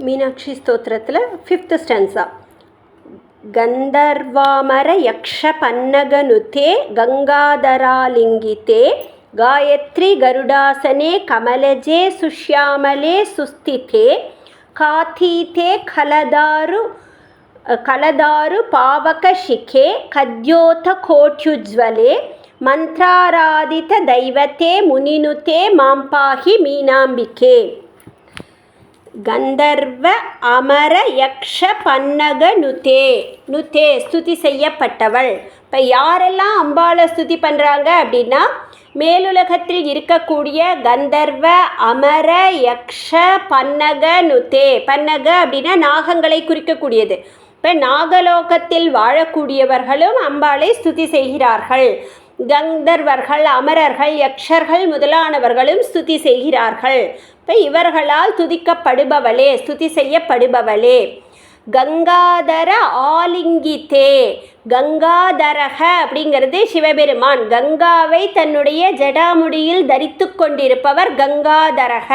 மீனாட்சி ஸ்தோத்திரத்தில் 5th stanza. கந்தர்வாமர யக்ஷ பன்னகனுதே கங்காதராலிங்கிதே காயத்ரி கருடாசனே கமலஜே சுஷ்யாமலே சுஸ்திதே காதீதே கலதாரு பாவகஷிகே கத்யோத கோட்யுஜ்வலே மந்த்ராராதித தைவத்தே முனினுதே மாம்பாஹி மீனாம்பிகே. கந்தர்வ அமர யக்ஷ பன்னக நுதே ஸ்துதி செய்யப்பட்டவள். இப்போ யாரெல்லாம் அம்பாளை ஸ்துதி பண்ணுறாங்க அப்படின்னா, மேலுலகத்தில் இருக்கக்கூடிய கந்தர்வ அமர யக்ஷ பன்னக நுதே. பன்னக அப்படின்னா நாகங்களை குறிக்கக்கூடியது. இப்போ நாகலோகத்தில் வாழக்கூடியவர்களும் அம்பாளை ஸ்துதி செய்கிறார்கள். கந்தர்வர்கள், அமரர்கள், யக்ஷர்கள் முதலானவர்களும் ஸ்துதி செய்கிறார்கள். இப்போ இவர்களால் துதிக்கப்படுபவளே, ஸ்துதி செய்யப்படுபவளே. கங்காதர ஆலிங்கிதே. கங்காதரக அப்படிங்கிறது சிவபெருமான். கங்காவை தன்னுடைய ஜடாமுடியில் தரித்து கொண்டிருப்பவர் கங்காதரக.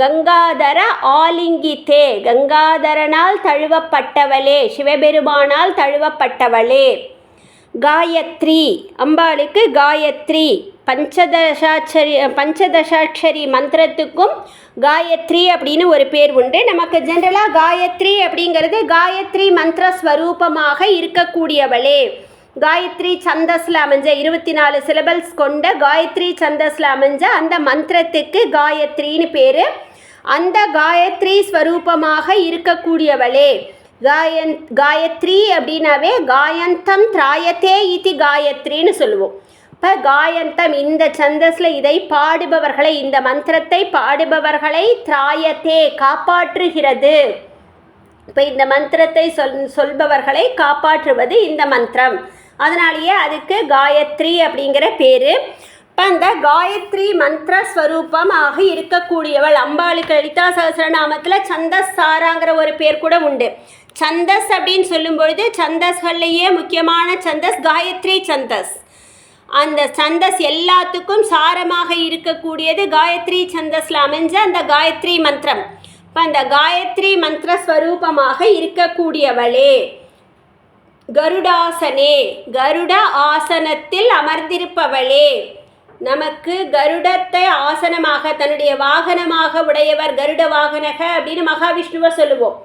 கங்காதர ஆலிங்கிதே. கங்காதரனால் தழுவப்பட்டவளே, சிவபெருமானால் தழுவப்பட்டவளே. காயத்ரி. அம்பாளுக்கு காயத்ரி. பஞ்சதசாட்சரி மந்திரத்துக்கும் காயத்ரி அப்படின்னு ஒரு பேர் உண்டு. நமக்கு ஜென்ரலாக காயத்ரி அப்படிங்கிறது காயத்ரி மந்திர ஸ்வரூபமாக இருக்கக்கூடியவளே. காயத்ரி சந்தஸில் அமைஞ்ச 24 சிலபல்ஸ் கொண்ட காயத்ரி சந்தஸில் அமைஞ்ச அந்த மந்திரத்துக்கு காயத்ரின்னு பேர். அந்த காயத்ரி ஸ்வரூபமாக இருக்கக்கூடியவளே. காயத்ரி அப்படின்னாவே காயந்தம் திராயத்தே இதி காயத்ரின்னு சொல்லுவோம். இப்போ காயந்தம் இந்த சந்தஸில் இதை பாடுபவர்களை, இந்த மந்திரத்தை பாடுபவர்களை திராயத்தே காப்பாற்றுகிறது. இப்போ இந்த மந்திரத்தை சொல்பவர்களை காப்பாற்றுவது இந்த மந்திரம். அதனாலேயே அதுக்கு காயத்ரி அப்படிங்கிற பேர். இப்போ அந்த காயத்ரி மந்திர ஸ்வரூபமாக இருக்கக்கூடியவள் அம்பாளுக்கு லலிதா சகஸ்ரநாமத்தில் சந்தஸ் சாராங்கிற ஒரு பேர் கூட உண்டு. சந்தஸ் அப்படின்னு சொல்லும்பொழுது சந்தஸ்கள்லேயே முக்கியமான சந்தஸ் காயத்ரி சந்தஸ். அந்த சந்தஸ் எல்லாத்துக்கும் சாரமாக இருக்கக்கூடியது காயத்ரி சந்தஸில் அமைஞ்ச அந்த காயத்ரி மந்திரம். இப்போ அந்த காயத்ரி மந்திர ஸ்வரூபமாக இருக்கக்கூடியவளே. கருடாசனே. கருட ஆசனத்தில் அமர்ந்திருப்பவளே. நமக்கு கருடத்தை ஆசனமாக தன்னுடைய வாகனமாக உடையவர் கருட வாகனக அப்படின்னு மகாவிஷ்ணுவை சொல்லுவோம்.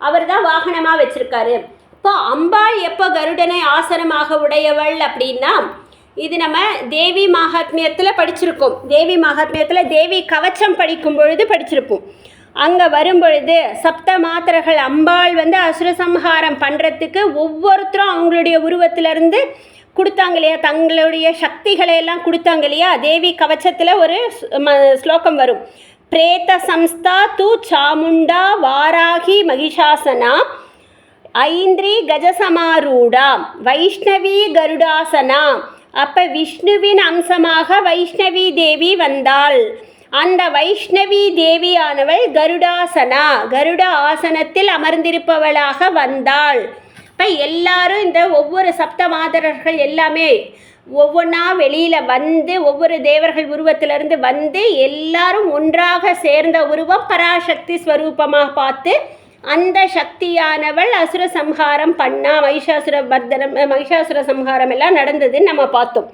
அவர் தான் வாகனமாக வச்சுருக்காரு. இப்போ அம்பாள் எப்போ கருடனை ஆசனமாக உடையவள் அப்படின்னா, இது நம்ம தேவி மகாத்மியத்தில் படிச்சிருக்கோம். தேவி மகாத்மியத்தில் தேவி கவச்சம் படிக்கும் பொழுது படிச்சிருப்போம். அங்கே வரும்பொழுது சப்த மாத்திரைகள் அம்பாள் அசுரசம்ஹாரம் பண்ணுறதுக்கு ஒவ்வொருத்தரும் அவங்களுடைய உருவத்திலேருந்து கொடுத்தாங்க இல்லையா, தங்களுடைய சக்திகளை எல்லாம் கொடுத்தாங்க இல்லையா. தேவி கவச்சத்தில் ஒரு ஸ்லோகம் வரும். பிரேத சம்ஸ்தா து சாமுண்டா வாராகி மகிஷாசனா ஐந்திரி கஜசமாரூடா வைஷ்ணவி கருடாசனா. அப்போ விஷ்ணுவின் அம்சமாக வைஷ்ணவி தேவி வந்தாள். அந்த வைஷ்ணவி தேவியானவள் கருடாசனா, கருட ஆசனத்தில் அமர்ந்திருப்பவளாக வந்தாள். இப்போ எல்லாரும் இந்த ஒவ்வொரு சப்த மாதரர்கள் எல்லாமே ஒவ்வொன்றா வெளியில் வந்து ஒவ்வொரு தேவர்கள் உருவத்திலிருந்து வந்து எல்லாரும் ஒன்றாக சேர்ந்த உருவம் பராசக்தி ஸ்வரூபமாக பார்த்து அந்த சக்தியானவள் அசுர சம்ஹாரம் பண்ணா. மகிஷாசுர சம்ஹாரம் எல்லாம் நடந்ததுன்னு நம்ம பார்த்தோம்.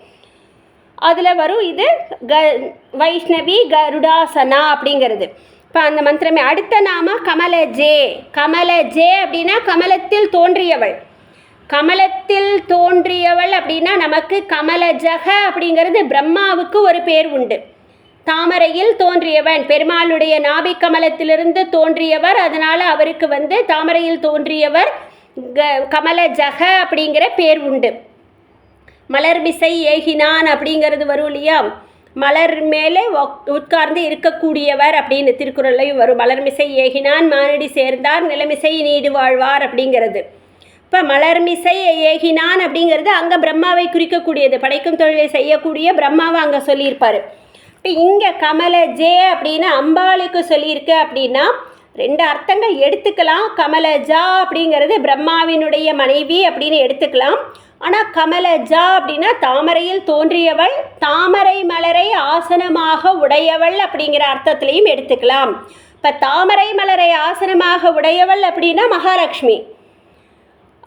அதில் வரும் இது வைஷ்ணவி கருடாசனா அப்படிங்கிறது. இப்போ அந்த மந்திரமே. அடுத்த நாம கமலஜே. கமலஜே அப்படின்னா கமலத்தில் தோன்றியவள். கமலத்தில் தோன்றியவள் அப்படின்னா நமக்கு கமலஜக அப்படிங்கிறது பிரம்மாவுக்கு ஒரு பேர் உண்டு. தாமரையில் தோன்றியவன், பெருமாளுடைய நாபி கமலத்திலிருந்து தோன்றியவர். அதனால் அவருக்கு தாமரையில் தோன்றியவர் கமலஜக அப்படிங்கிற பேர் உண்டு. மலர்மிசை ஏகினான் அப்படிங்கிறது வரும் இல்லையா, மலர் மேலே உட்கார்ந்து இருக்கக்கூடியவர் அப்படின்னு திருக்குறள்லையும் வரும். மலர்மிசை ஏகினான் மானடி சேர்ந்தார் நிலமிசை நீடு வாழ்வார் அப்படிங்கிறது. இப்போ மலர்மிசை ஏகினான் அப்படிங்கிறது அங்கே பிரம்மாவை குறிக்கக்கூடியது. படைக்கும் தொழிலை செய்யக்கூடிய பிரம்மாவை அங்கே சொல்லியிருப்பார். இப்போ இங்கே கமலஜே அப்படின்னு அம்பாளுக்கு சொல்லியிருக்கு அப்படின்னா 2 அர்த்தங்கள் எடுத்துக்கலாம். கமலஜா அப்படிங்கிறது பிரம்மாவினுடைய மனைவி அப்படின்னு எடுத்துக்கலாம். ஆனால் கமலஜா அப்படின்னா தாமரையில் தோன்றியவள், தாமரை மலரை ஆசனமாக உடையவள் அப்படிங்கிற அர்த்தத்திலையும் எடுத்துக்கலாம். இப்போ தாமரை மலரை ஆசனமாக உடையவள் அப்படின்னா மகாலட்சுமி.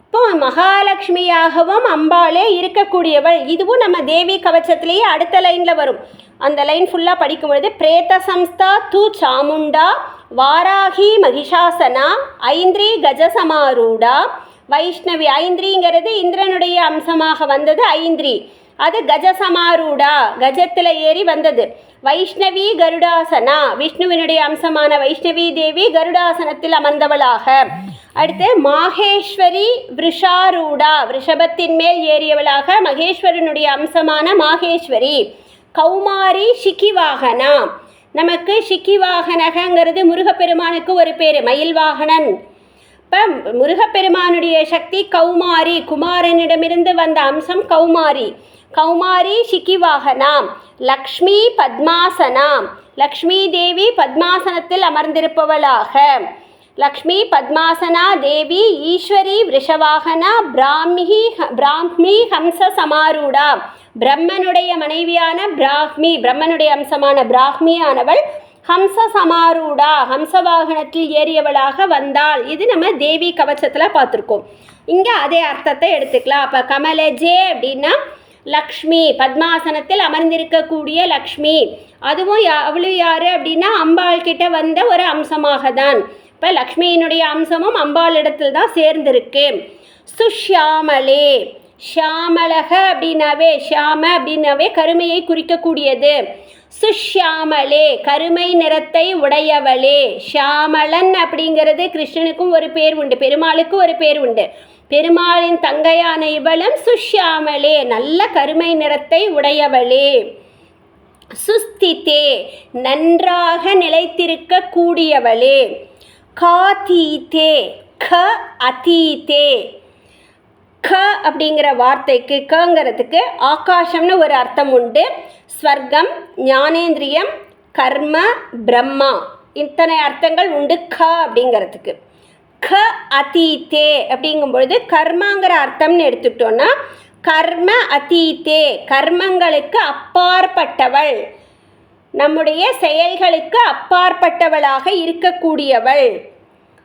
இப்போ மகாலட்சுமியாகவும் அம்பாளே இருக்கக்கூடியவள். இதுவும் நம்ம தேவி கவச்சத்திலேயே அடுத்த லைனில் வரும். அந்த லைன் ஃபுல்லாக படிக்கும்பொழுது பிரேத சம்ஸ்தா து சாமுண்டா வாராகி மகிஷாசனா ஐந்திரி கஜசமாரூடா வைஷ்ணவி. ஐந்திரிங்கிறது இந்திரனுடைய அம்சமாக வந்தது ஐந்திரி. அது கஜசமாரூடா கஜத்தில் ஏறி வந்தது. வைஷ்ணவி கருடாசனா விஷ்ணுவினுடைய அம்சமான வைஷ்ணவி தேவி கருடாசனத்தில் அமர்ந்தவளாக. அடுத்து மாகேஸ்வரி விருஷாரூடா ரிஷபத்தின் மேல் ஏறியவளாக மகேஸ்வரனுடைய அம்சமான மாகேஸ்வரி. கௌமாரி சிக்கிவாகனா. நமக்கு சிக்கிவாகனகங்கிறது முருகப்பெருமானுக்கு ஒரு பேர், மயில் வாகனன். இப்போ முருகப்பெருமானுடைய சக்தி கௌமாரி, குமாரனிடமிருந்து வந்த அம்சம் கௌமாரி. கௌமாரி சிக்கிவாகனாம். லக்ஷ்மி பத்மாசனாம். லக்ஷ்மி தேவி பத்மாசனத்தில் அமர்ந்திருப்பவளாக. லக்ஷ்மி பத்மாசனா தேவி ஈஸ்வரி விருஷவாகனா பிராஹ்மி ஹம்ச சமாரூடா. பிரம்மனுடைய மனைவியான பிராஹ்மி, பிரம்மனுடைய அம்சமான பிராஹ்மியானவள் ஹம்ச சமாரூடா ஹம்சவாகனத்தில் ஏறியவளாக வந்தாள். இது நம்ம தேவி கவச்சத்தில் பார்த்துருக்கோம். இங்கே அதே அர்த்தத்தை எடுத்துக்கலாம். அப்போ கமலஜே அப்படின்னா லக்ஷ்மி, பத்மாசனத்தில் அமர்ந்திருக்கக்கூடிய லக்ஷ்மி. அதுவும் அவளும் யார் அப்படின்னா அம்பாள் கிட்ட வந்த ஒரு அம்சமாக தான். இப்போ லக்ஷ்மியினுடைய அம்சமும் அம்பாள் இடத்தில் தான் சேர்ந்திருக்கு. சுஷ்யாமலே. ஷியாமலக அப்படின்னாவே, ஷியாம அப்படின்னாவே கருமையை குறிக்கக்கூடியது. சுஷ்யாமலே கருமை நிறத்தை உடையவளே. ஷியாமலன் அப்படிங்கிறது கிருஷ்ணனுக்கும் ஒரு பேர் உண்டு, பெருமாளுக்கு ஒரு பேர் உண்டு. பெருமாளின் தங்கையான இவளும் சுஷ்யாமலே நல்ல கருமை நிறத்தை உடையவளே. சுஸ்திதே நன்றாக நிலைத்திருக்க கூடியவளே. காதீதே க அதீதே. க அப்படிங்கிற வார்த்தைக்கு கங்கிறதுக்கு ஆகாசம்னு ஒரு அர்த்தம் உண்டு. ஸ்வர்க்கம், ஞானேந்திரியம், கர்ம, பிரம்மா, இத்தனை அர்த்தங்கள் உண்டு க அப்படிங்கிறதுக்கு. க அதீதே அப்படிங்கும்பொழுது கர்மாங்கிற அர்த்தம்னு எடுத்துட்டோன்னா கர்ம அதீதே கர்மங்களுக்கு அப்பாற்பட்டவள், நம்முடைய செயல்களுக்கு அப்பாற்பட்டவளாக இருக்கக்கூடியவள்.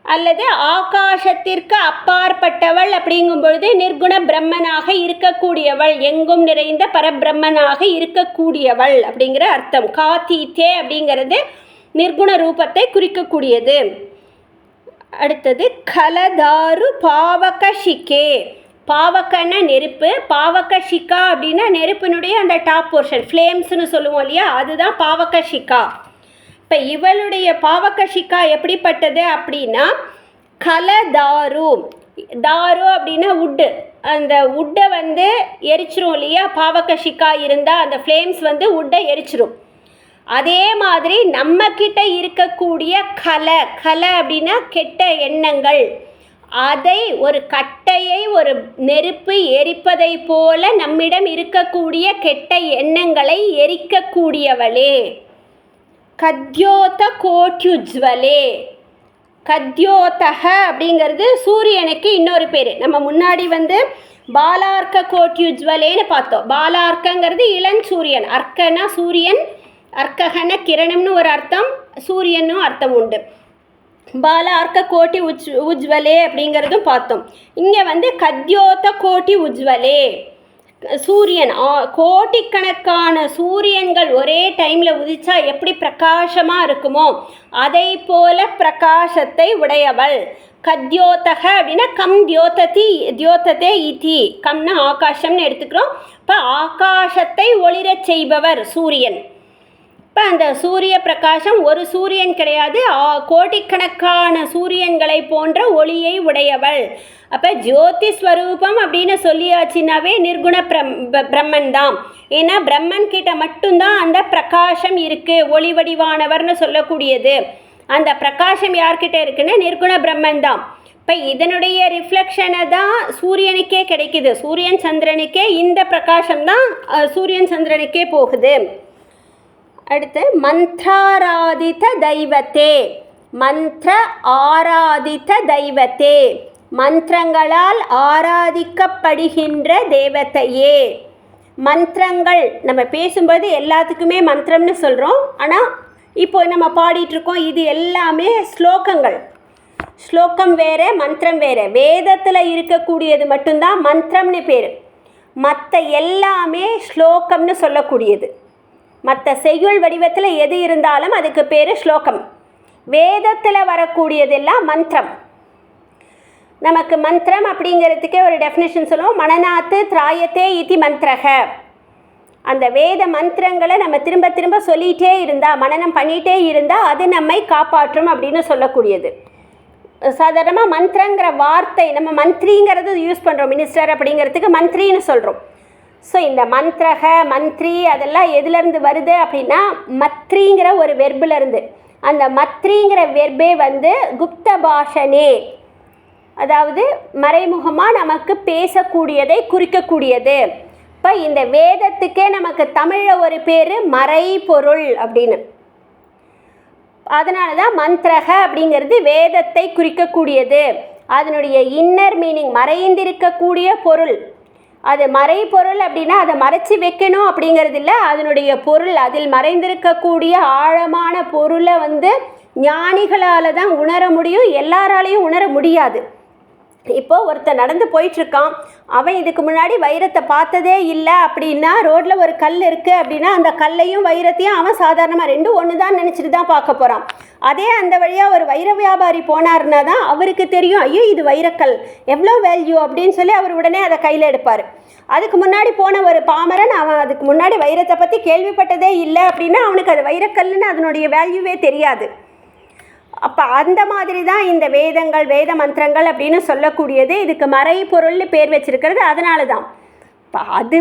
அல்லது ஆகாசத்திற்கு அப்பாற்பட்டவள் அப்படிங்கும் பொழுது நிர்குண பிரம்மனாக இருக்கக்கூடியவள், எங்கும் நிறைந்த பரபிரம்மனாக இருக்கக்கூடியவள் அப்படிங்கிற அர்த்தம். காதீதே அப்படிங்கிறது நிர்குண ரூபத்தை குறிக்கக்கூடியது. அடுத்தது கலதாரு பாவகஷிகே. பாவக்கன்னா நெருப்பு, பாவகஷிகா அப்படின்னா நெருப்பினுடைய அந்த டாப் போர்ஷன், ஃப்ளேம்ஸ்னு சொல்லுவோம் இல்லையா, அதுதான் பாவகஷிகா. இப்போ இவளுடைய பாவகஷிகா எப்படிப்பட்டது அப்படின்னா கலதாரு. தாரு அப்படின்னா உட்டு, அந்த உட்டை வந்து எரிச்சிரும் இல்லையா, பாவகஷிகா இருந்தால் அந்த ஃப்ளேம்ஸ் வந்து உட்டை எரிச்சிரும். அதே மாதிரி நம்மக்கிட்ட இருக்கக்கூடிய கலை அப்படின்னா கெட்ட எண்ணங்கள், அதை ஒரு கட்டையை ஒரு நெருப்பு எரிப்பதை போல நம்மிடம் இருக்கக்கூடிய கெட்ட எண்ணங்களை எரிக்கக்கூடியவளே. கத்யோத கோட்யுஜ்வலே. கத்யோதக அப்படிங்கிறது சூரியனுக்கு இன்னொரு பேர். நம்ம முன்னாடி வந்து பாலார்க்க கோட்யுஜ்வலேன்னு பார்த்தோம். பாலார்க்கங்கிறது இளஞ்சூரியன், அர்க்கனா சூரியன், அர்க்ககன கிரணம்னு ஒரு அர்த்தம், சூரியனும் அர்த்தம் உண்டு. பாலார்க்க கோட்டி உஜ்வலே அப்படிங்கிறதும் பார்த்தோம். இங்கே வந்து கத்யோத கோட்டி உஜ்வலே, சூரியன், கோட்டிக்கணக்கான சூரியன்கள் ஒரே டைமில் உதிச்சா எப்படி பிரகாசமாக இருக்குமோ அதை போல பிரகாசத்தை உடையவள். கத்யோதக அப்படின்னா கம் தியோததே இதி. கம்னா ஆகாசம்னு எடுத்துக்கிறோம். இப்போ ஆகாசத்தை ஒளிரச் செய்பவர் சூரியன். இப்போ அந்த சூரிய பிரகாசம் ஒரு சூரியன் கிடையாது, கோடிக்கணக்கான சூரியன்களை போன்ற ஒளியை உடையவள். அப்போ ஜோதி ஸ்வரூபம் அப்படின்னு சொல்லியாச்சுன்னாவே நிர்குண பிரம்மன் தான். ஏன்னா பிரம்மன் கிட்ட மட்டும்தான் அந்த பிரகாசம் இருக்குது, ஒளி வடிவானவர்னு சொல்லக்கூடியது. அந்த பிரகாசம் யார்கிட்ட இருக்குன்னா நிர்குண பிரம்மன் தான். இப்போ இதனுடைய ரிஃப்ளெக்ஷனை தான் சூரியனுக்கே கிடைக்குது, சூரியன் சந்திரனுக்கே இந்த பிரகாசம் தான் சூரியன் சந்திரனுக்கே போகுது. அடுத்து மந்த்ராராதித தெய்வத்தே. மந்த்ர ஆராதித்த தெய்வத்தே, மந்திரங்களால் ஆராதிக்கப்படுகின்ற தேவதையே. மந்திரங்கள் நம்ம பேசும்போது எல்லாத்துக்குமே மந்திரம்னு சொல்கிறோம், ஆனால் இப்போ நம்ம பாடிட்டுருக்கோம், இது எல்லாமே ஸ்லோகங்கள். ஸ்லோகம் வேறு, மந்திரம் வேறு. வேதத்தில் இருக்கக்கூடியது மட்டும்தான் மந்திரம்னு பேர். மற்ற எல்லாமே ஸ்லோகம்னு சொல்லக்கூடியது. மற்ற செய்யுள் வடிவத்தில் எது இருந்தாலும் அதுக்கு பேர் ஸ்லோகம். வேதத்தில் வரக்கூடியதெல்லாம் மந்திரம். நமக்கு மந்திரம் அப்படிங்கிறதுக்கே ஒரு டெஃபினேஷன் சொல்லுவோம், மனநாத்து திராயத்தே இதி மந்திரக. அந்த வேத மந்திரங்களை நம்ம திரும்ப திரும்ப சொல்லிகிட்டே இருந்தால், மனனம் பண்ணிகிட்டே இருந்தால் அது நம்மை காப்பாற்றும் அப்படின்னு சொல்லக்கூடியது. சாதாரணமாக மந்திரங்கிற வார்த்தை நம்ம மந்திரிங்கிறது யூஸ் பண்ணுறோம், மினிஸ்டர் அப்படிங்கிறதுக்கு மந்திரின்னு சொல்கிறோம். ஸோ இந்த மந்திரக மந்திரி அதெல்லாம் எதுலேருந்து வருது அப்படின்னா மத்ரிங்கிற ஒரு வெர்பிலேருந்து. அந்த மத்ரிங்கிற வெர்பே குப்த பாஷனே, அதாவது மறைமுகமாக நமக்கு பேசக்கூடியதை குறிக்கக்கூடியது. இப்போ இந்த வேதத்துக்கே நமக்கு தமிழில் ஒரு பேர் மறைபொருள் அப்படின்னு. அதனால தான் மந்திரக அப்படிங்கிறது வேதத்தை குறிக்கக்கூடியது. அதனுடைய இன்னர் மீனிங் மறைந்திருக்கக்கூடிய பொருள். அது மறைபொருள் அப்படின்னா அதை மறைச்சி வைக்கணும் அப்படிங்கிறது இல்லை, அதனுடைய பொருள், அதில் மறைந்திருக்கக்கூடிய ஆழமான பொருளை ஞானிகளால் தான் உணர முடியும், எல்லாராலையும் உணர முடியாது. இப்போது ஒருத்தர் நடந்து போயிட்டுருக்கான், அவன் இதுக்கு முன்னாடி வைரத்தை பார்த்ததே இல்லை அப்படின்னா, ரோட்டில் ஒரு கல் இருக்குது அப்படின்னா அந்த கல்லையும் வைரத்தையும் அவன் சாதாரணமாக ரெண்டும் ஒன்று தான் நினச்சிட்டு தான் பார்க்க போகிறான். அதே அந்த வழியாக ஒரு வைர வியாபாரி போனார்னா தான் அவருக்கு தெரியும், ஐயோ இது வைரக்கல் எவ்வளோ வேல்யூ அப்படின்னு சொல்லி அவர் உடனே அதை கையில் எடுப்பார். அதுக்கு முன்னாடி போன ஒரு பாமரன், அவன் அதுக்கு முன்னாடி வைரத்தை பற்றி கேள்விப்பட்டதே இல்லை அப்படின்னா அவனுக்கு அது வைரக்கல்னு அதனுடைய வேல்யூவே தெரியாது. அப்போ அந்த மாதிரி தான் இந்த வேதங்கள், வேத மந்திரங்கள் அப்படின்னு சொல்லக்கூடியது. இதுக்கு மறைபொருள்னு பேர் வச்சிருக்கிறது அதனால தான். இப்போ அது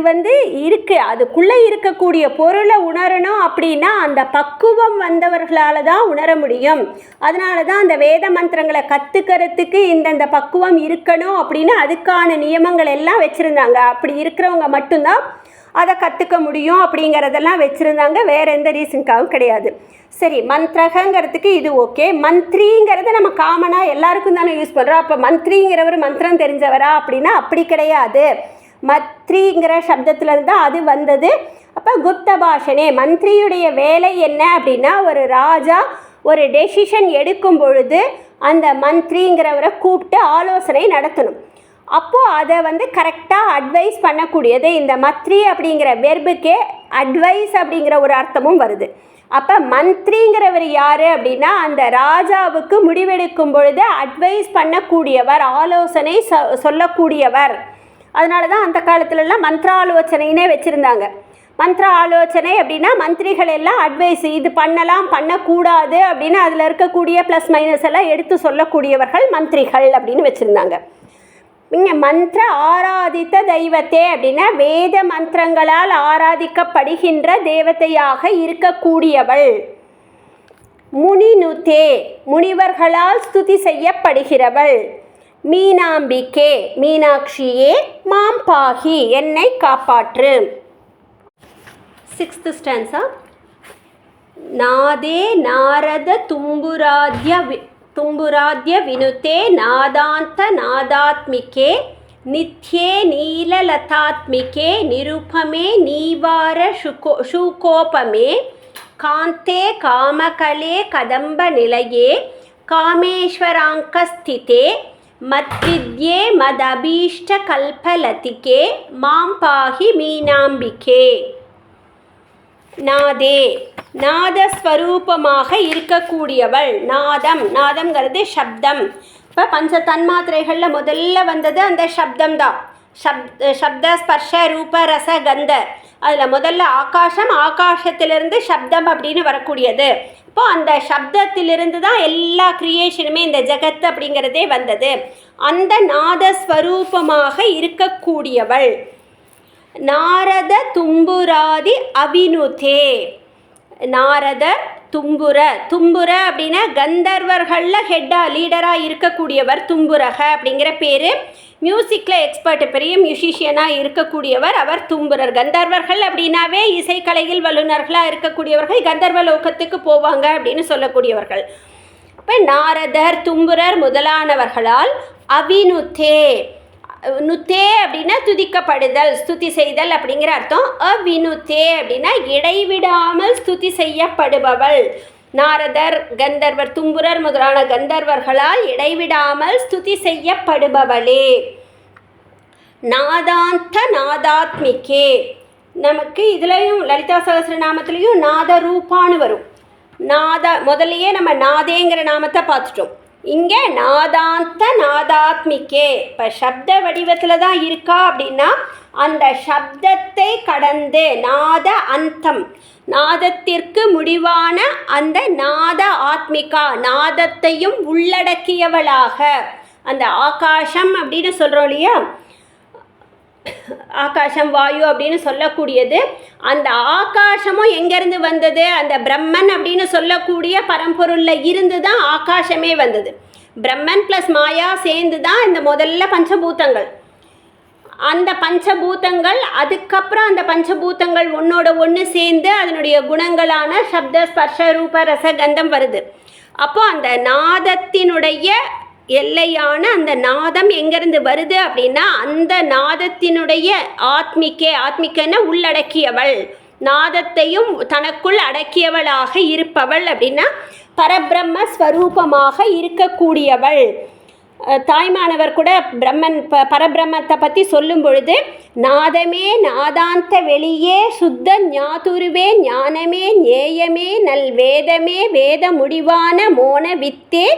இருக்குது, அதுக்குள்ளே இருக்கக்கூடிய பொருளை உணரணும் அப்படின்னா அந்த பக்குவம் வந்தவர்களால் தான் உணர முடியும். அதனால தான் அந்த வேத மந்திரங்களை கற்றுக்கிறதுக்கு இந்தந்த பக்குவம் இருக்கணும் அப்படின்னு அதுக்கான நியமங்கள் எல்லாம் வச்சுருந்தாங்க. அப்படி இருக்கிறவங்க மட்டும்தான் அதை கற்றுக்க முடியும் அப்படிங்கிறதெல்லாம் வச்சுருந்தாங்க, வேறு எந்த ரீசனுக்காகவும் கிடையாது. சரி, மந்திரகங்கிறதுக்கு இது ஓகே. மந்திரிங்கிறத நம்ம காமனாக எல்லாருக்கும் தானே யூஸ் பண்ணுறோம். அப்போ மந்திரிங்கிறவர் மந்திரம் தெரிஞ்சவரா அப்படின்னா அப்படி கிடையாது. மத்ரிங்கிற சப்தத்துலேருந்து தான் அது வந்தது. அப்போ குப்த பாஷனே, மந்திரியுடைய வேலை என்ன அப்படின்னா, ஒரு ராஜா ஒரு டெசிஷன் எடுக்கும் பொழுது அந்த மந்திரிங்கிறவரை கூப்பிட்டு ஆலோசனை நடத்தணும். அப்போது அதை கரெக்டாக அட்வைஸ் பண்ணக்கூடியது. இந்த மத்ரி அப்படிங்கிற வெர்புக்கே அட்வைஸ் அப்படிங்கிற ஒரு அர்த்தமும் வருது. அப்போ மந்திரிங்கிறவர் யார் அப்படின்னா, அந்த ராஜாவுக்கு முடிவெடுக்கும் பொழுது அட்வைஸ் பண்ணக்கூடியவர், ஆலோசனை சொல்லக்கூடியவர். அதனால தான் அந்த காலத்துலலாம் மந்திர ஆலோசனைன்னே வச்சுருந்தாங்க. மந்திர ஆலோசனை அப்படின்னா மந்திரிகள் எல்லாம் அட்வைஸ், இது பண்ணலாம் பண்ணக்கூடாது அப்படின்னு அதில் இருக்கக்கூடிய ப்ளஸ் மைனஸ் எல்லாம் எடுத்து சொல்லக்கூடியவர்கள் மந்திரிகள் அப்படின்னு வச்சுருந்தாங்க. இங்கே மந்திர ஆராதித்த தெய்வத்தே அப்படின்னா வேத மந்திரங்களால் ஆராதிக்கப்படுகின்ற தேவதையாக இருக்கக்கூடியவள். முனிநுதே, முனிவர்களால் ஸ்துதி செய்யப்படுகிறவள். மீனாம்பிகே, மீனாட்சியே, மாம்பாகி, என்னை காப்பாற்று. 6th stanza. நாதே நாரத தும்புராத்ய வினுதே நாதாந்த நாதாத்மிகே நித்யே நீலலதாத்மிகே நிருபமே நீவார ஷூகோபமே காந்தே காமகலே கதம்ப நிலையே காமேஸ்வராங்கஸ்திதே மத்வித்யே மதபீஷ்ட கல்பலதிகே மாம்பாகி மீனாம்பிகே. நாதே, நாதஸ்வரூபமாக இருக்கக்கூடியவள். நாதம், நாதம்ங்கிறது சப்தம். இப்போ பஞ்ச தன்மாத்திரைகளில் முதல்ல வந்தது அந்த சப்தம் தான். சப்த ஸ்பர்ஷ ரூப ரச கந்த. அதில் முதல்ல ஆகாசம், ஆகாசத்திலிருந்து சப்தம் அப்படின்னு வரக்கூடியது. இப்போது அந்த சப்தத்திலிருந்து தான் எல்லா கிரியேஷனுமே, இந்த ஜெகத் அப்படிங்கிறதே வந்தது. அந்த நாதஸ்வரூபமாக இருக்கக்கூடியவள். நாரத தும்புராதி அபினுதே. நாரதர், தும்புர அப்படின்னா கந்தர்வர்களில் லீடராக இருக்கக்கூடியவர் தும்புரக அப்படிங்கிற பேர். மியூசிக்கில் எக்ஸ்பர்ட், பெரிய மியூசிஷியனாக இருக்கக்கூடியவர் அவர் தும்புரர். கந்தர்வர்கள் அப்படின்னாவே இசைக்கலையில் வல்லுநர்களாக இருக்கக்கூடியவர்கள், கந்தர்வ லோகத்துக்கு போவாங்க அப்படின்னு சொல்லக்கூடியவர்கள். இப்போ நாரதர், தும்புரர் முதலானவர்களால் அவினுதே. நுத்தே அப்படின்னா துதிக்கப்படுதல், ஸ்துதி செய்தல் அப்படிங்கிற அர்த்தம். அவினுத்தே அப்படின்னா இடைவிடாமல் ஸ்துதி செய்யப்படுபவள். நாரதர், கந்தர்வர், தும்புரர் முதலான கந்தர்வர்களால் இடைவிடாமல் ஸ்துதி செய்யப்படுபவளே. நாதாந்த நாதாத்மிகே. நமக்கு இதுலேயும் லலிதா சகஸ்ரநாமத்துலேயும் நாத ரூபான்னு வரும். முதல்லையே நம்ம நாதேங்கிற நாமத்தை பார்த்துட்டோம். இங்கே நாதாந்த நாதாத்மிகே. இப்போ சப்த வடிவத்தில் தான் இருக்கா அப்படின்னா அந்த சப்தத்தை கடந்து நாத அந்தம், நாதத்திற்கு முடிவான அந்த நாத ஆத்மிகா, நாதத்தையும் உள்ளடக்கியவளாக. அந்த ஆகாசம் அப்படின்னு சொல்கிறோம் இல்லையா, ஆகாசம் வாயு அப்படின்னு சொல்லக்கூடியது, அந்த ஆகாசமும் எங்கேருந்து வந்தது? அந்த பிரம்மன் அப்படின்னு சொல்லக்கூடிய பரம்பொருளில் இருந்து தான் ஆகாசமே வந்தது. பிரம்மன் ப்ளஸ் மாயா சேர்ந்து தான் இந்த முதல்ல பஞ்சபூதங்கள். அந்த பஞ்சபூதங்கள் அதுக்கப்புறம் அந்த பஞ்சபூதங்கள் ஒன்றோட ஒன்று சேர்ந்து அதனுடைய குணங்களான சப்த ஸ்பர்ஷ ரூப ரசகந்தம் வருது. அப்போது அந்த நாதத்தினுடைய எல்லையான அந்த நாதம் எங்கேருந்து வருது அப்படின்னா அந்த நாதத்தினுடைய ஆத்மிக்கன்னு உள்ளடக்கியவள், நாதத்தையும் தனக்குள் அடக்கியவளாக இருப்பவள் அப்படின்னா பரபிரம்ம ஸ்வரூபமாக இருக்கக்கூடியவள். தாய்மானவர் கூட பிரம்மன் பரபிரம்மத்தை பற்றி சொல்லும் பொழுது, நாதமே நாதாந்த வெளியே சுத்த ஞாதுருவே ஞானமே ஞேயமே நல் வேதமே வேத முடிவான மோன வித்தே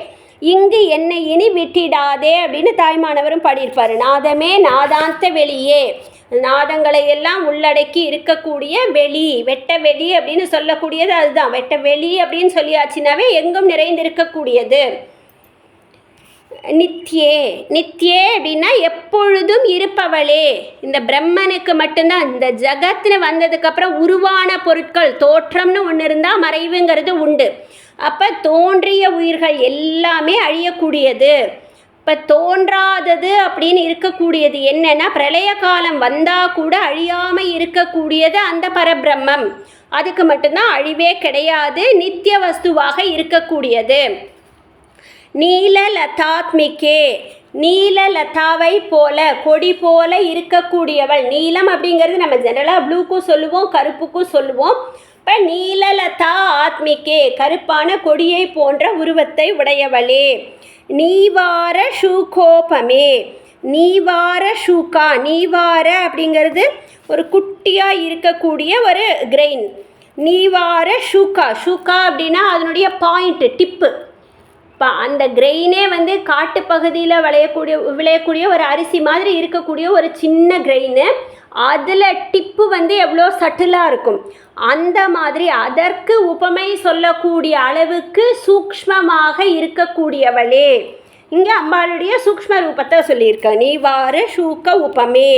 இங்கு என்னை இனி விட்டிடாதே அப்படின்னு தாய்மானவரும் பாடியிருப்பார். நாதமே நாதாந்த வெளியே, நாதங்களை எல்லாம் உள்ளடக்கி இருக்கக்கூடிய வெளி, வெட்ட வெளி அப்படின்னு சொல்லக்கூடியது அதுதான். வெட்ட வெளி அப்படின்னு சொல்லியாச்சுனாவே எங்கும் நிறைந்திருக்கக்கூடியது. நித்யே, நித்யே அப்படின்னா எப்பொழுதும் இருப்பவளே. இந்த பிரம்மனுக்கு மட்டும்தான், இந்த ஜகத்னு வந்ததுக்கப்புறம் உருவான பொருட்கள் தோற்றம்னு ஒன்று இருந்தால் மறைவுங்கிறது உண்டு. அப்போ தோன்றிய உயிர்கள் எல்லாமே அழியக்கூடியது. இப்போ தோன்றாதது அப்படின்னு இருக்கக்கூடியது என்னென்னா, பிரளய காலம் வந்தால் கூட அழியாமல் இருக்கக்கூடியது அந்த பரபிரம்மம். அதுக்கு மட்டும்தான் அழிவே கிடையாது, நித்திய வஸ்துவாக இருக்கக்கூடியது. நீலலதாத்மிகே, நீலலதாவை போல கொடி போல இருக்கக்கூடியவள். நீலம் அப்படிங்கிறது நம்ம ஜெனரலாக ப்ளூக்கும் சொல்லுவோம், கருப்புக்கும் சொல்லுவோம். இப்போ நீலலதா ஆத்மிகே, கருப்பான கொடியை போன்ற உருவத்தை உடையவளே. நீவார ஷூகோபமே, நீவார ஷூகா, நீவார அப்படிங்கிறது ஒரு குட்டியாக இருக்கக்கூடிய ஒரு கிரெயின். நீவார ஷூகா, ஷூகா அப்படின்னா அதனுடைய பாயிண்ட்டு, டிப்பு. இப்போ அந்த கிரெயினே வந்து காட்டுப்பகுதியில் விளையக்கூடிய ஒரு அரிசி மாதிரி இருக்கக்கூடிய ஒரு சின்ன கிரெயின். அதில் டிப்பு வந்து எவ்வளோ சட்டிலாக இருக்கும். அந்த மாதிரி அதற்கு உபமை சொல்லக்கூடிய அளவுக்கு சூக்ஷ்மமாக இருக்கக்கூடியவளே. இங்கே அம்பாளுடைய சூக்ஷ்ம ரூபத்தை சொல்லியிருக்க. நீவாறு ஷூக்க உபமே.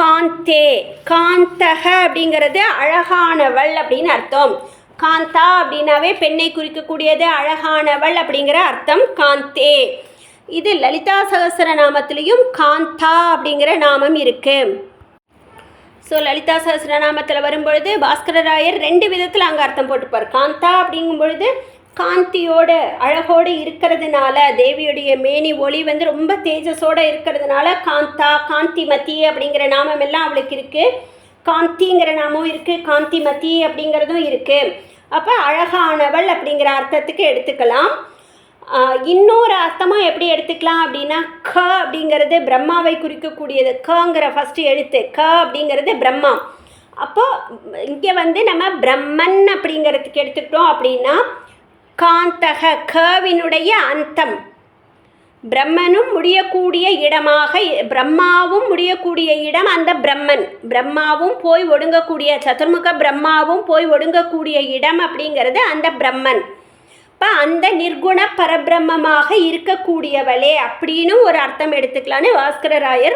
காந்தே, காந்தக அப்படிங்கிறது அழகானவள் அப்படின்னு அர்த்தம். காந்தா அப்படின்னாவே பெண்ணை குறிக்கக்கூடியது, அழகானவள் அப்படிங்கிற அர்த்தம் காந்தே. இது லலிதா சகஸ்ரநாமத்திலையும் காந்தா அப்படிங்கிற நாமம் இருக்குது. ஸோ லலிதா சகஸ்ரநாமத்தில் வரும்பொழுது பாஸ்கரராயர் 2 விதத்தில் அங்கே அர்த்தம் போட்டுப்பார். காந்தா அப்படிங்கும் பொழுது காந்தியோடு அழகோடு இருக்கிறதுனால, தேவியுடைய மேனி ஒளி வந்து ரொம்ப தேஜஸோடு இருக்கிறதுனால காந்தா, காந்திமதி அப்படிங்கிற நாமம் எல்லாம் அவளுக்கு இருக்குது. காந்திங்கிற நாமும் இருக்குது, காந்திமதி அப்படிங்கிறதும் இருக்குது. அப்போ அழகானவள் அப்படிங்கிற அர்த்தத்துக்கு எடுத்துக்கலாம். இன்னொரு அர்த்தமாக எப்படி எடுத்துக்கலாம் அப்படின்னா, க அப்படிங்கிறது பிரம்மாவை குறிக்கக்கூடியது. கங்கிற ஃபஸ்ட்டு எழுத்து க அப்படிங்கிறது பிரம்மா. அப்போ இங்கே வந்து நம்ம பிரம்மன் அப்படிங்கிறதுக்கு எடுத்துக்கிட்டோம் அப்படின்னா காந்தக, கவினுடைய அந்தம். பிரம்மனும் முடியக்கூடிய இடமாக, பிரம்மாவும் முடியக்கூடிய இடம் அந்த பிரம்மன். பிரம்மாவும் போய் ஒடுங்கக்கூடிய, சதுர்முக பிரம்மாவும் போய் ஒடுங்கக்கூடிய இடம் அப்படிங்கிறது அந்த பிரம்மன். இப்போ அந்த நிர்குண பரபிரம்மமாக இருக்கக்கூடியவளே அப்படின்னு ஒரு அர்த்தம் எடுத்துக்கலான்னு பாஸ்கரராயர்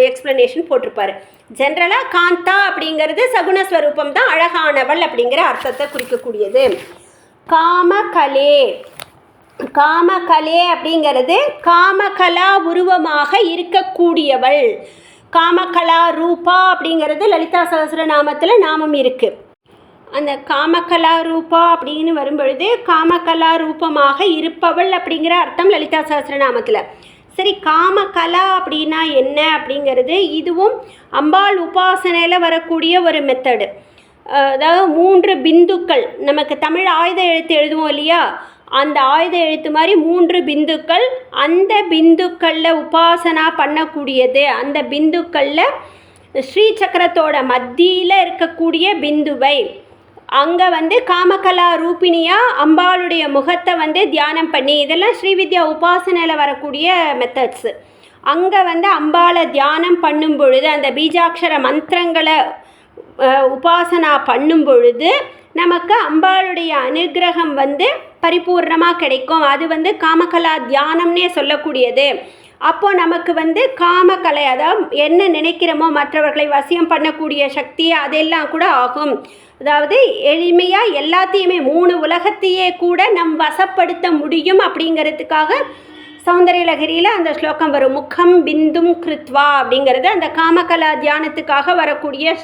எக்ஸ்ப்ளனேஷன் போட்டிருப்பார். ஜென்ரலாக காந்தா அப்படிங்கிறது சகுணஸ்வரூபம் தான், அழகானவள் அப்படிங்கிற அர்த்தத்தை குறிக்கக்கூடியது. காமகலே, காமகலே அப்படிங்கிறது காமகலா உருவமாக இருக்கக்கூடியவள். காமகலா ரூபா அப்படிங்கிறது லலிதா சகஸ்ரநாமத்தில் நாமம் இருக்குது. அந்த காமகலா ரூபா அப்படின்னு வரும்பொழுது காமகலா ரூபமாக இருப்பவள் அப்படிங்கிற அர்த்தம் லலிதா சகஸ்ரநாமத்தில். சரி, காமகலா அப்படின்னா என்ன அப்படிங்கிறது இதுவும் அம்பாள் உபாசனையில் வரக்கூடிய ஒரு மெத்தடு. அதாவது 3 பிந்துக்கள், நமக்கு தமிழ் ஆயுத எழுத்து எழுதுவோம் இல்லையா, அந்த ஆயுத எழுத்து மாதிரி 3 பிந்துக்கள், அந்த பிந்துக்களில் உபாசனா பண்ணக்கூடியது. அந்த பிந்துக்களில் ஸ்ரீ சக்கரத்தோட மத்தியில் இருக்கக்கூடிய பிந்துவை அங்கே காமகலா ரூபிணியாக அம்பாளுடைய முகத்தை தியானம் பண்ணி, இதெல்லாம் ஸ்ரீவித்யா உபாசனையில் வரக்கூடிய மெத்தட்ஸு. அங்கே அம்பாளை தியானம் பண்ணும் பொழுது, அந்த பீஜாட்சர மந்திரங்களை உபாசனா பண்ணும் பொழுது நமக்கு அம்பாளுடைய அனுகிரகம் பரிபூர்ணமாக கிடைக்கும். அது காமகலா தியானம்னே சொல்லக்கூடியது. அப்போது நமக்கு காமகலை, அதாவது என்ன நினைக்கிறோமோ மற்றவர்களை வசியம் பண்ணக்கூடிய சக்தி அதெல்லாம் கூட ஆகும். அதாவது எளிமையாக எல்லாத்தையுமே 3 உலகத்தையே கூட நம் வசப்படுத்த முடியும். அப்படிங்கிறதுக்காக சௌந்தர்யலஹரியில் அந்த ஸ்லோகம் வரும், முகம் பிந்தும் கிருத்வா அப்படிங்கிறது அந்த காமகலா தியானத்துக்காக வரக்கூடிய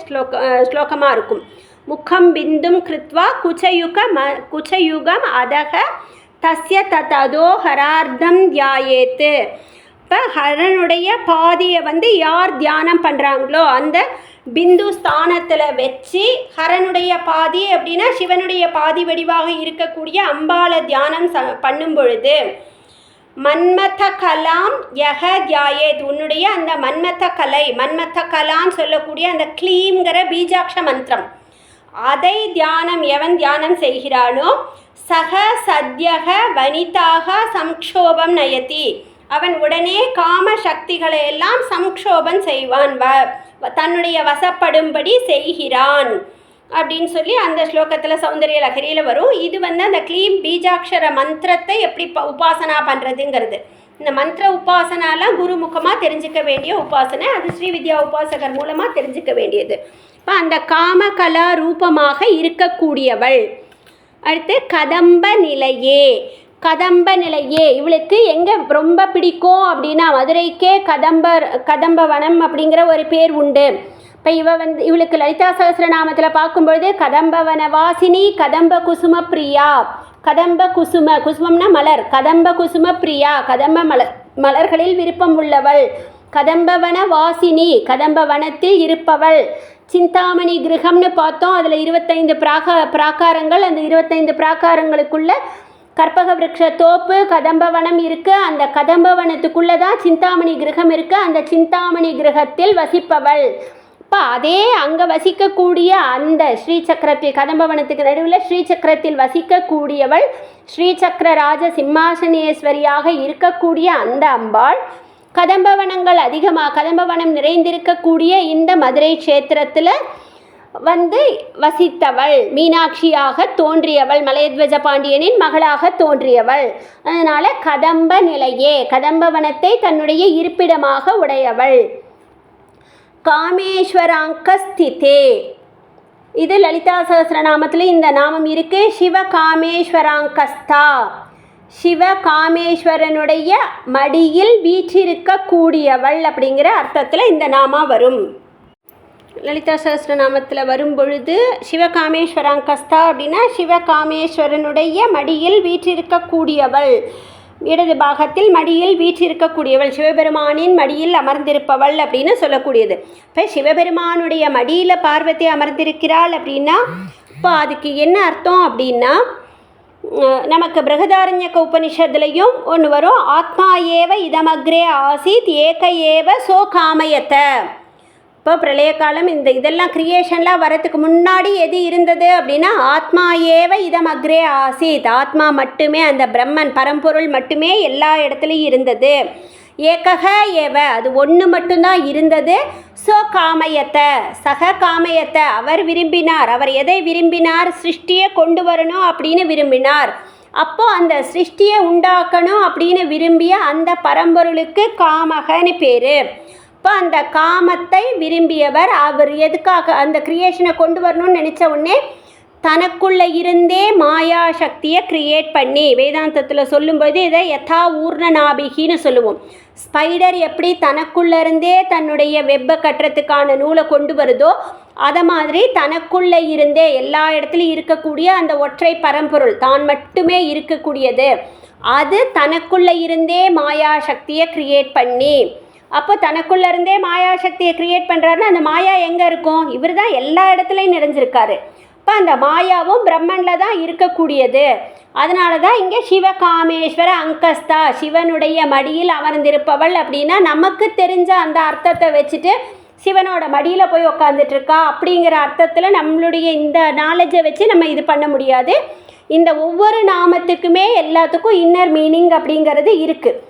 ஸ்லோகமாக இருக்கும். முகம் பிந்தும் கிருத்வா குச்சயுகம் அதக தஸ்ய ததோ ஹரார்த்தம் தியாயேத்து. இப்போ ஹரனுடைய பாதியை யார் தியானம் பண்ணுறாங்களோ அந்த பிந்து ஸ்தானத்தில் வச்சு, ஹரனுடைய பாதி அப்படின்னா சிவனுடைய பாதி வடிவாக இருக்கக்கூடிய அம்பாளை தியானம் பண்ணும் பொழுது மன்மத கலாம் யக தியாயேத், உன்னுடைய அந்த மன்மத கலை, மன்மத கலான்னு சொல்லக்கூடிய அந்த க்ளீம்ங்கிற பீஜாட்ச மந்திரம், அதை எவன் தியானம் செய்கிறானோ சக சத்யக வனிதாக சம்க்ஷோபம் நயதி, அவன் உடனே காம சக்திகளை எல்லாம் சம்க்ஷோபம் செய்வான், தன்னுடைய வசப்படும்படி செய்கிறான் அப்படின்னு சொல்லி அந்த ஸ்லோகத்தில் சௌந்தர்யலஹரியில் வரும். இது அந்த க்ளீம் பீஜாட்சர மந்திரத்தை எப்படி உபாசனா பண்ணுறதுங்கிறது. இந்த மந்திர உபாசனாலாம் குருமுகமாக தெரிஞ்சிக்க வேண்டிய உபாசனை, அது ஸ்ரீவித்யா உபாசகர் மூலமாக தெரிஞ்சிக்க வேண்டியது. இப்போ அந்த காமகலா ரூபமாக இருக்கக்கூடியவள். அடுத்து கதம்ப நிலையே. கதம்ப நிலையே இவளுக்கு எங்கே ரொம்ப பிடிக்கும் அப்படின்னா, மதுரைக்கே கதம்பவனம் அப்படிங்கிற ஒரு பேர் உண்டு. இப்போ இவளுக்கு லலிதா சகஸ்ரநாமத்தில் பார்க்கும்பொழுது கதம்பவன வாசினி கதம்ப குசும பிரியா, கதம்ப குசுமம்னா மலர், கதம்ப குசும பிரியா, கதம்ப மலர்களில் விருப்பம் உள்ளவள், கதம்பவன வாசினி கதம்ப வனத்தில் இருப்பவள். சிந்தாமணி கிரகம்னு பார்த்தோம், அதில் 25 பிராகாரங்கள், அந்த 25 பிராகாரங்களுக்குள்ள கற்பக விருட்ச தோப்பு கதம்பவனம் இருக்குது. அந்த கதம்பவனத்துக்குள்ளே தான் சிந்தாமணி கிரகம் இருக்குது. அந்த சிந்தாமணி கிரகத்தில் வசிப்பவள். இப்போ அதே அங்கே வசிக்கக்கூடிய அந்த ஸ்ரீசக்கரத்தில், கதம்பவனத்துக்கு நடுவில் ஸ்ரீசக்கரத்தில் வசிக்கக்கூடியவள், ஸ்ரீசக்கர ராஜ சிம்மாசனேஸ்வரியாக இருக்கக்கூடிய அந்த அம்பாள் கதம்பவனங்கள் அதிகமாக, கதம்பவனம் நிறைந்திருக்கக்கூடிய இந்த மதுரை க்ஷேத்திரத்தில் வசித்தவள், மீனாட்சியாக தோன்றியவள், மலையத்வஜ பாண்டியனின் மகளாக தோன்றியவள். அதனால் கதம்ப நிலையே, கதம்பவனத்தை தன்னுடைய இருப்பிடமாக உடையவள். காமேஸ்வராங்கஸ்திதே, இது லலிதா சகஸ்ரநாமத்தில் இந்த நாமம் இருக்குது. சிவ காமேஸ்வராங்கஸ்தா, சிவ காமேஸ்வரனுடைய மடியில் வீற்றிருக்கக்கூடியவள் அப்படிங்கிற அர்த்தத்தில் இந்த நாமம் வரும். லலிதா சகஸ்ரநாமத்தில் வரும் பொழுது சிவகாமேஸ்வராங்கஸ்தா அப்படின்னா சிவகாமேஸ்வரனுடைய மடியில் வீற்றிருக்கக்கூடியவள், இடது பாகத்தில் மடியில் வீற்றிருக்கக்கூடியவள், சிவபெருமானின் மடியில் அமர்ந்திருப்பவள் அப்படின்னு சொல்லக்கூடியது. இப்போ சிவபெருமானுடைய மடியில் பார்வதி அமர்ந்திருக்கிறாள் அப்படின்னா இப்போ அதுக்கு என்ன அர்த்தம் அப்படின்னா, நமக்கு பிருகதாரண்யக உபனிஷத்துலையும் ஒன்று வரும், ஆத்மா ஏவ இதமக்ரே ஆசீத் ஏக ஏவ சோ காமயத்த. இப்போ பிரளய காலம் இதெல்லாம் கிரியேஷன்லாம் வரத்துக்கு முன்னாடி எது இருந்தது அப்படின்னா, ஆத்மா ஏவ இதமக்ரே ஆசீத், ஆத்மா மட்டுமே, அந்த பிரம்மன் பரம்பொருள் மட்டுமே எல்லா இடத்துலையும் இருந்தது. ஏகக ஏவ, அது ஒன்று மட்டும்தான் இருந்தது. சோ காமயத்தை, சக காமயத்தை, அவர் விரும்பினார். அவர் எதை விரும்பினார்? சிருஷ்டியை கொண்டு வரணும் அப்படின்னு விரும்பினார். அப்போது அந்த சிருஷ்டியை உண்டாக்கணும் அப்படின்னு விரும்பிய அந்த பரம்பொருளுக்கு காமகன்னு பேர். இப்போ அந்த காமத்தை விரும்பியவர், அவர் எதுக்காக அந்த கிரியேஷனை கொண்டு வரணும்னு நினச்ச உடனே தனக்குள்ளே இருந்தே மாயா சக்தியை க்ரியேட் பண்ணி, வேதாந்தத்தில் சொல்லும்போது இதை யதா ஊர்ணநாபிகின்னு சொல்லுவோம். ஸ்பைடர் எப்படி தனக்குள்ளே இருந்தே தன்னுடைய வெப்பை கட்டுறதுக்கான நூலை கொண்டு வருதோ, அதை மாதிரி தனக்குள்ளே இருந்தே எல்லா இடத்துலையும் இருக்கக்கூடிய அந்த ஒற்றை பரம்பொருள் தான் மட்டுமே இருக்கக்கூடியது, அது தனக்குள்ளே இருந்தே மாயா சக்தியை க்ரியேட் பண்ணி, அப்போ தனக்குள்ளே இருந்தே மாயா சக்தியை க்ரியேட் பண்ணுறாருன்னா அந்த மாயா எங்கே இருக்கும்? இவர் தான் எல்லா இடத்துலையும் நிறைஞ்சிருக்காரு. இப்போ அந்த மாயாவும் பிரம்மனில் தான் இருக்கக்கூடியது. அதனால தான் இங்கே சிவகாமேஸ்வர அங்கஸ்தா, சிவனுடைய மடியில் அமர்ந்திருப்பவள் அப்படின்னா நமக்கு தெரிஞ்ச அந்த அர்த்தத்தை வச்சுட்டு சிவனோட மடியில் போய் உக்காந்துட்ருக்கா அப்படிங்கிற அர்த்தத்தில் நம்மளுடைய இந்த நாலேஜை வச்சு நம்ம இது பண்ண முடியாது. இந்த ஒவ்வொரு நாமத்துக்குமே எல்லாத்துக்கும் இன்னர் மீனிங் அப்படிங்கிறது இருக்குது.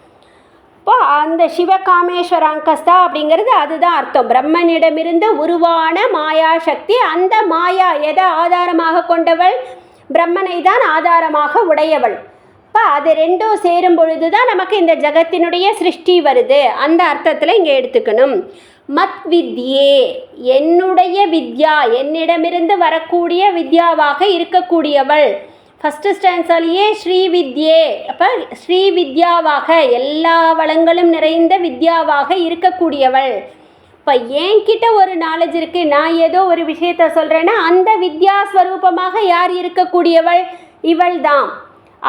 இப்போ அந்த சிவகாமேஸ்வர அங்கஸ்தா அப்படிங்கிறது அதுதான் அர்த்தம். பிரம்மனிடமிருந்து உருவான மாயா சக்தி. அந்த மாயா எதை ஆதாரமாக கொண்டவள்? பிரம்மனை தான் ஆதாரமாக உடையவள். இப்போ அது ரெண்டும் சேரும் பொழுது தான் நமக்கு இந்த ஜகத்தினுடைய சிருஷ்டி வருது. அந்த அர்த்தத்தில் இங்கே எடுத்துக்கணும். மத் வித்யே, என்னுடைய வித்யா, என்னிடமிருந்து வரக்கூடிய வித்யாவாக இருக்கக்கூடியவள். ஃபஸ்ட்டு ஸ்டான்ஸாலேயே ஸ்ரீ வித்யே, அப்போ ஸ்ரீ வித்யாவாக, எல்லா வளங்களும் நிறைந்த வித்யாவாக இருக்கக்கூடியவள். இப்போ என்கிட்ட ஒரு நாலேஜ் இருக்குது, நான் ஏதோ ஒரு விஷயத்த சொல்கிறேன்னா அந்த வித்யா ஸ்வரூபமாக யார் இருக்கக்கூடியவள்? இவள் தான்.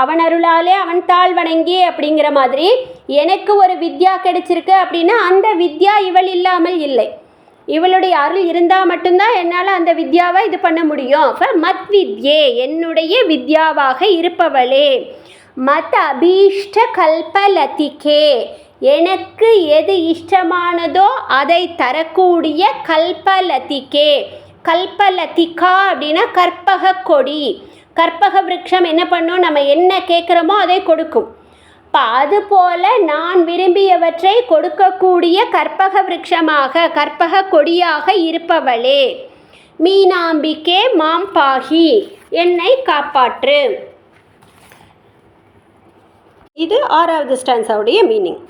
அவன் அருளாலே அவன் தாழ் வணங்கி அப்படிங்கிற மாதிரி எனக்கு ஒரு வித்யா கிடைச்சிருக்கு அப்படின்னா அந்த வித்யா இவள் இல்லாமல் இல்லை. இவளுடைய அருள் இருந்தால் மட்டும்தான் என்னால் அந்த வித்யாவை இது பண்ண முடியும். இப்போ மத் வித்யே, என்னுடைய வித்யாவாக இருப்பவளே. மத் அபீஷ்ட கல்பலதிகே, எனக்கு எது இஷ்டமானதோ அதை தரக்கூடிய கல்பலதிகே. கல்பலதிகா அப்படின்னா கற்பக கொடி. கற்பக விருட்சம் என்ன பண்ணும்? நம்ம என்ன கேட்குறோமோ அதை கொடுக்கும். இப்போ அதுபோல் நான் விரும்பியவற்றை கொடுக்கக்கூடிய கற்பக விருட்சமாக, கற்பக கொடியாக இருப்பவளே. மீனாம்பிகே மாம் பாகி, என்னை காப்பாற்று. இது 6வது ஸ்டான்ஸாவுடைய மீனிங்.